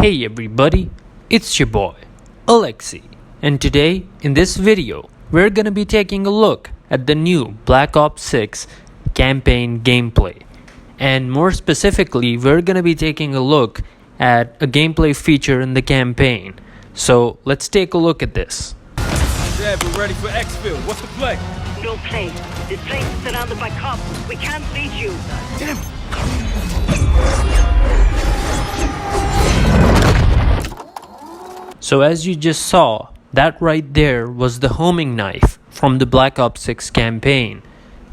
Hey everybody, it's your boy, Alexi, and today in this video, we're gonna be taking a look at the new Black Ops 6 campaign gameplay. And more specifically, we're gonna be taking a look at a gameplay feature in the campaign. So let's take a look at this. Yeah, we're ready for exfil. What's the play? No play. This place is surrounded by cops. We can't reach you. Damn. So as you just saw, that right there was the homing knife from the Black Ops 6 campaign.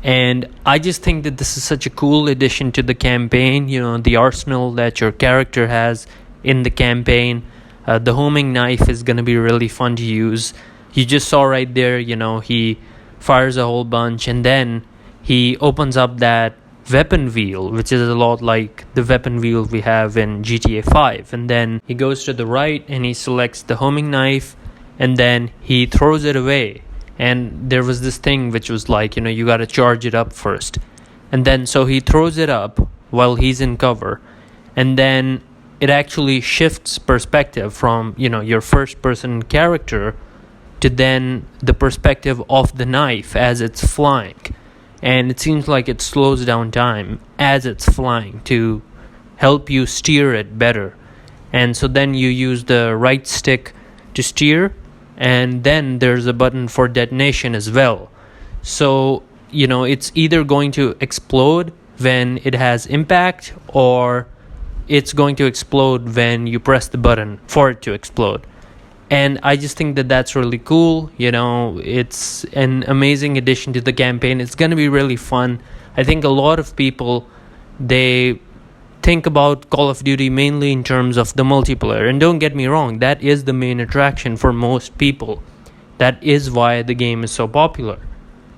And I just think that this is such a cool addition to the campaign, the arsenal that your character has in the campaign. The homing knife is going to be really fun to use. You just saw right there, he fires a whole bunch and then he opens up that weapon wheel, which is a lot like the weapon wheel we have in GTA 5. And then he goes to the right and he selects the homing knife and then he throws it away. And there was this thing which was like, you got to charge it up first. And then so he throws it up while he's in cover. And then it actually shifts perspective from, your first person character to then the perspective of the knife as it's flying. And it seems like it slows down time as it's flying to help you steer it better. And so then you use the right stick to steer, and then there's a button for detonation as well. So, it's either going to explode when it has impact, or it's going to explode when you press the button for it to explode. And I just think that that's really cool. It's an amazing addition to the campaign. It's going to be really fun. I think a lot of people, they think about Call of Duty mainly in terms of the multiplayer. And don't get me wrong, that is the main attraction for most people. That is why the game is so popular.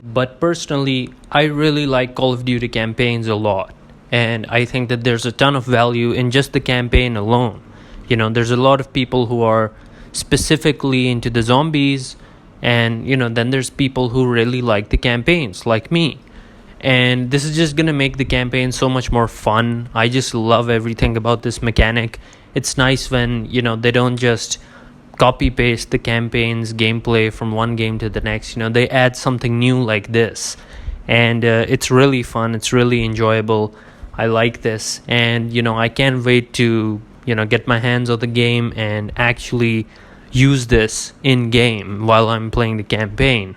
But personally, I really like Call of Duty campaigns a lot. And I think that there's a ton of value in just the campaign alone. There's a lot of people who are specifically into the zombies, and then there's people who really like the campaigns like me, and this is just gonna make the campaign so much more fun. I just love everything about this mechanic. It's nice when they don't just copy paste the campaign's gameplay from one game to the next. They add something new like this, and it's really fun, it's really enjoyable. I like this, and I can't wait to get my hands on the game and actually use this in game while I'm playing the campaign.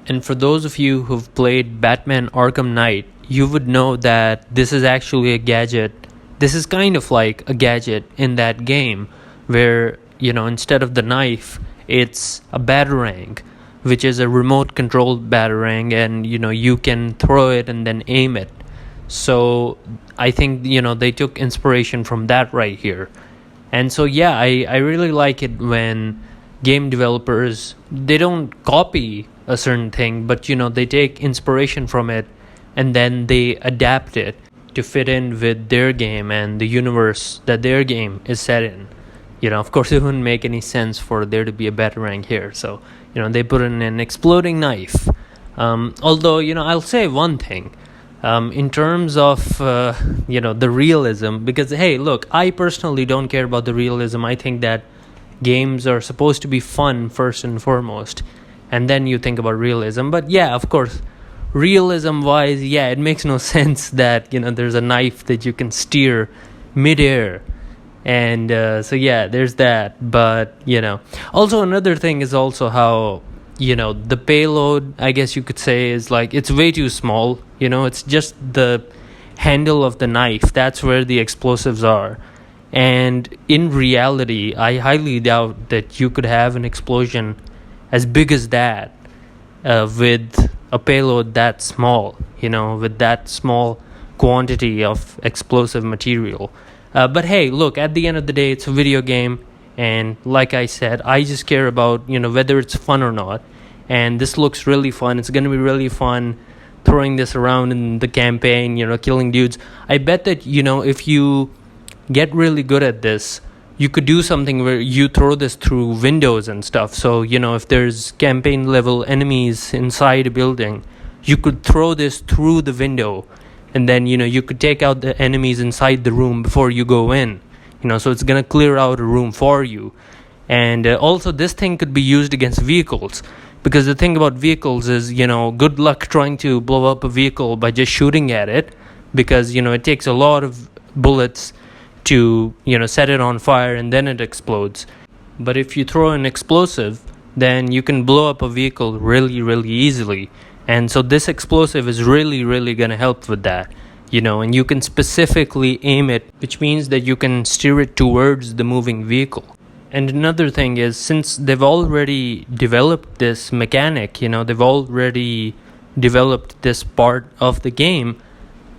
And for those of you who've played Batman Arkham Knight, you would know that this is actually a gadget. This is kind of like a gadget in that game where, instead of the knife, it's a batarang, which is a remote controlled batarang, and you can throw it and then aim it. So I think they took inspiration from that right here. And so I really like it when game developers, they don't copy a certain thing, but they take inspiration from it and then they adapt it to fit in with their game and the universe that their game is set in. Of course it wouldn't make any sense for there to be a batarang here, so they put in an exploding knife. Although I'll say one thing. In terms of, the realism, because, hey, look, I personally don't care about the realism. I think that games are supposed to be fun first and foremost, and then you think about realism. But yeah, of course, realism-wise, it makes no sense that, there's a knife that you can steer mid-air. And there's that. But, also another thing is also how the payload, I guess you could say, is like, it's way too small. It's just the handle of the knife. That's where the explosives are. And in reality, I highly doubt that you could have an explosion as big as that with a payload that small, with that small quantity of explosive material. But hey, look, at the end of the day, it's a video game. And like I said, I just care about, whether it's fun or not. And this looks really fun. It's going to be really fun throwing this around in the campaign, killing dudes. I bet that, if you get really good at this, you could do something where you throw this through windows and stuff. So, if there's campaign level enemies inside a building, you could throw this through the window. And then, you could take out the enemies inside the room before you go in. so it's gonna clear out a room for you. And also this thing could be used against vehicles, because the thing about vehicles is, good luck trying to blow up a vehicle by just shooting at it, because it takes a lot of bullets to set it on fire and then it explodes. But if you throw an explosive, then you can blow up a vehicle really, really easily. And so this explosive is really, really going to help with that, and you can specifically aim it, which means that you can steer it towards the moving vehicle. And another thing is, since they've already developed this mechanic, they've already developed this part of the game,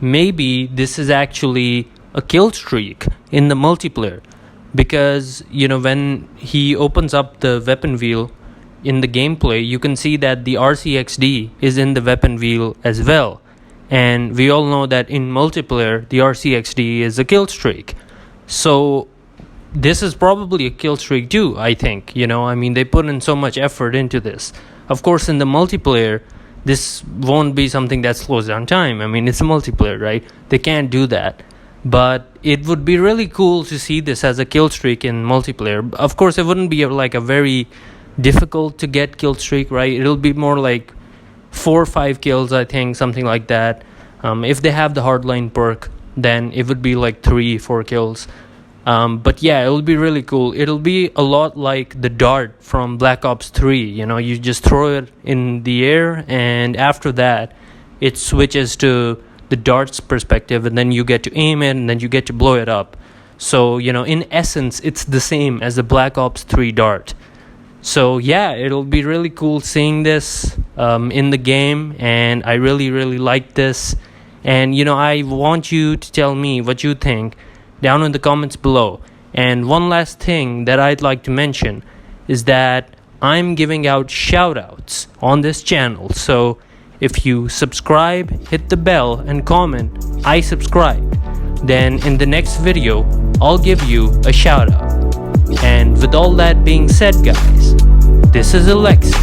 maybe this is actually a kill streak in the multiplayer. Because, when he opens up the weapon wheel in the gameplay, you can see that the RCXD is in the weapon wheel as well. And we all know that in multiplayer, the RCXD is a kill streak. So this is probably a kill streak too, I think. They put in so much effort into this. Of course, in the multiplayer, this won't be something that slows down time. It's a multiplayer, right? They can't do that. But it would be really cool to see this as a kill streak in multiplayer. Of course, it wouldn't be a very difficult to get kill streak, right? It'll be more like 4 or 5 kills, I think, something like that. If they have the hardline perk, then it would be like 3-4 kills. But yeah, it'll be really cool. It'll be a lot like the dart from Black Ops 3. You just throw it in the air, and after that, it switches to the dart's perspective, and then you get to aim it, and then you get to blow it up. So, in essence, it's the same as the Black Ops 3 dart. So yeah, it'll be really cool seeing this in the game, and I really, really like this. And I want you to tell me what you think down in the comments below. And one last thing that I'd like to mention is that I'm giving out shoutouts on this channel. So if you subscribe, hit the bell, and comment, "I subscribed," then in the next video, I'll give you a shout out. And with all that being said, guys, this is Alexis,